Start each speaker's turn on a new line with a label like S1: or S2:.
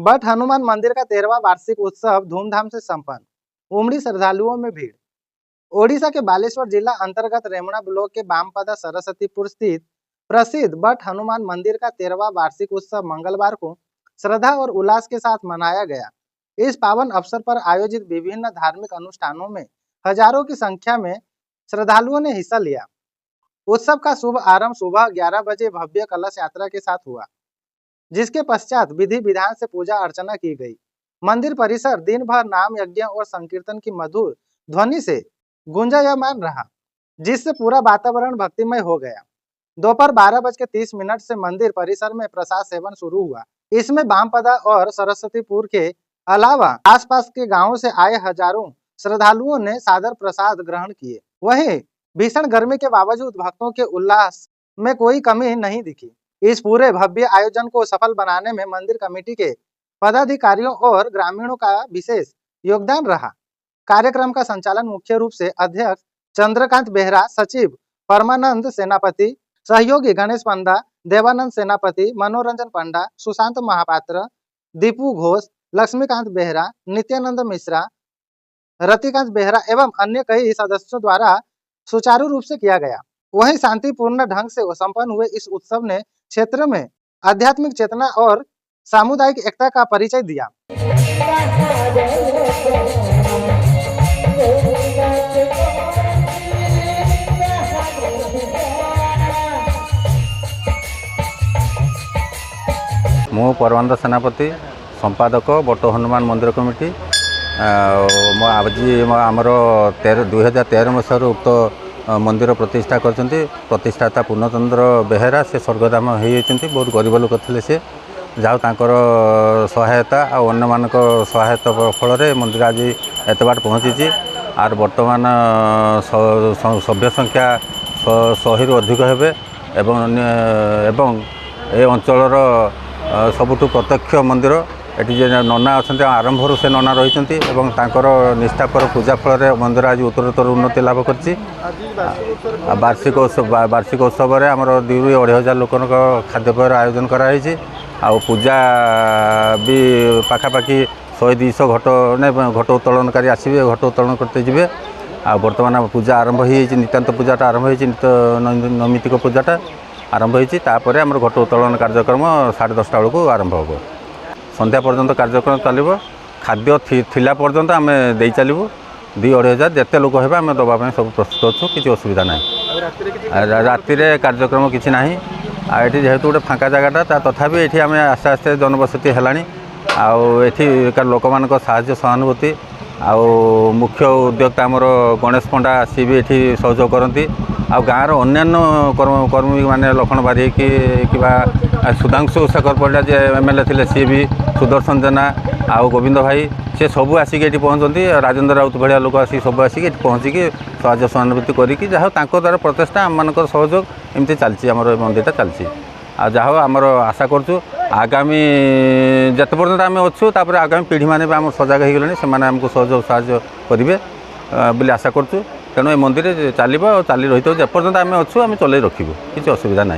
S1: But Hanuman मंदिर का 13वां वार्षिक उत्सव धूमधाम से संपन्न। उमड़ी श्रद्धालुओं में भीड़। ओडिशा के बालेश्वर जिला अंतर्गत रेमुणा ब्लॉक के बामपदा सरस्वतीपुर स्थित प्रसिद्ध बट हनुमान मंदिर का 13वां वार्षिक उत्सव मंगलवार को श्रद्धा और उल्लास के साथ मनाया गया। इस पावन अवसर पर आयोजित विभिन्न धार्मिक अनुष्ठानों में हजारों की संख्या में श्रद्धालुओं ने हिस्सा लिया। उत्सव का शुभ आरंभ सुबह 11 बजे भव्य कलश यात्रा के साथ हुआ, जिसके पश्चात विधि विधान से पूजा अर्चना की गई। मंदिर परिसर दिन भर नाम यज्ञ और संकीर्तन की मधुर ध्वनि से गुंजायमान रहा, जिससे पूरा वातावरण भक्तिमय हो गया। दोपहर 12:30 से मंदिर परिसर में प्रसाद सेवन शुरू हुआ। इसमें बामपदा और सरस्वतीपुर के अलावा आसपास के गांवों से आए हजारों श्रद्धालुओं ने सादर प्रसाद ग्रहण किए। वहीं भीषण गर्मी के बावजूद भक्तों के उल्लास में कोई कमी नहीं दिखी। इस पूरे भव्य आयोजन को सफल बनाने में मंदिर कमेटी के पदाधिकारियों और ग्रामीणों का विशेष योगदान रहा। कार्यक्रम का संचालन मुख्य रूप से अध्यक्ष चंद्रकांत बेहरा, सचिव परमानंद सेनापति, सहयोगी गणेश पंडा, देवानंद सेनापति, मनोरंजन पंडा, सुशांत महापात्र, दीपू घोष, लक्ष्मीकांत बेहरा, नित्यानंद मिश्रा, रतिकांत बेहरा एवं अन्य कई सदस्यों द्वारा सुचारू रूप से किया गया। वहीं शांतिपूर्ण ढंग से संपन्न हुए इस उत्सव ने क्षेत्र में आध्यात्मिक चेतना और सामुदायिक एकता का परिचय दिया।
S2: मु परमानंद सेनापति, संपादक बट हनुमान मंदिर कमिटी। आज आमर 2013 मसीह उक्त मंदिर प्रतिष्ठा करछन्ती। प्रतिष्ठाता पूर्णचंद्र बेहेरा से स्वर्गधाम होती। बहुत गरीब लोक थे से जहाँ तांकर सहायता और अन्य मान सहायता फल मंदिर आज एत बाट पहुँची। आर बर्तमान सभ्य संख्या 100 रु अधिक हेबे एवं ए अंचलर सबुठु प्रत्यक्ष मंदिर। एटी जे नना अच्छा आरंभ से नना रही निष्ठापर पूजा फल मंदिर आज उत्तरोत्तर उन्नति लाभ कर वार्षिक उत्सव में आमर 2,000-2,500 लोक खाद्यपेयर आयोजन कराई। आ पूजा भी पाखापाखि 100-200 घट उत्तोलनकारी आसवे, घट उत्तोलन करते जी। बर्तमान पूजा आरंभ हो नितांत पूजाटा आरंभ हो नैमित्तिक पूजाटा आरंभ होपर आम घट उत्तोलन कार्यक्रम 10:30 बेलू आरंभ हो। संध्या पर्यंत कार्यक्रम चलो। खाद्य थिला पर्यंत आम दे चलू। 2,000-2,500 जिते लोक हे आम दवाई सब प्रस्तुत अच्छु। किसी असुविधा ना। राति कार्यक्रम किसी ना। ये जेहेतु गोटे फाँका जगटा तथापि ये आम आस्ते आस्ते जनबसति है। लोक मान साहाय्य सहानुभूति आउ मुख्य उद्योक्ता आमर गणेश पंडा सी भी ये सहयोग करती। गाँव अन्यान्य कर्मी मैंने लखन बारिक कि सुधांशु शेखर पंडा जे एमएलए थे सी भी, सुदर्शन जेना आउ गोविंद भाई से सबू आसिक ये पहुँचती। राजेन्द्र राउत भाया लोक आसिक सब आसिक पहुँचिकी साहाय्य सहानुभूति करी जहाँ द्वारा प्रचेषा आम मान सहयोग एमती चलती। आमर मंदिरटा चलती। जहाँ आमर आशा करूँ आगामी जिते पर्यटन आम अच्छु आगामी पीढ़ी मैंने भी आम सजग हो गले से आमको सहयोग साहाय्य करेंगे बोली आशा करूँ। तेणु ए मंदिर चलो चली रही जेपर्यंत आम अच्छु आम चल रखू। किसी असुविधा ना।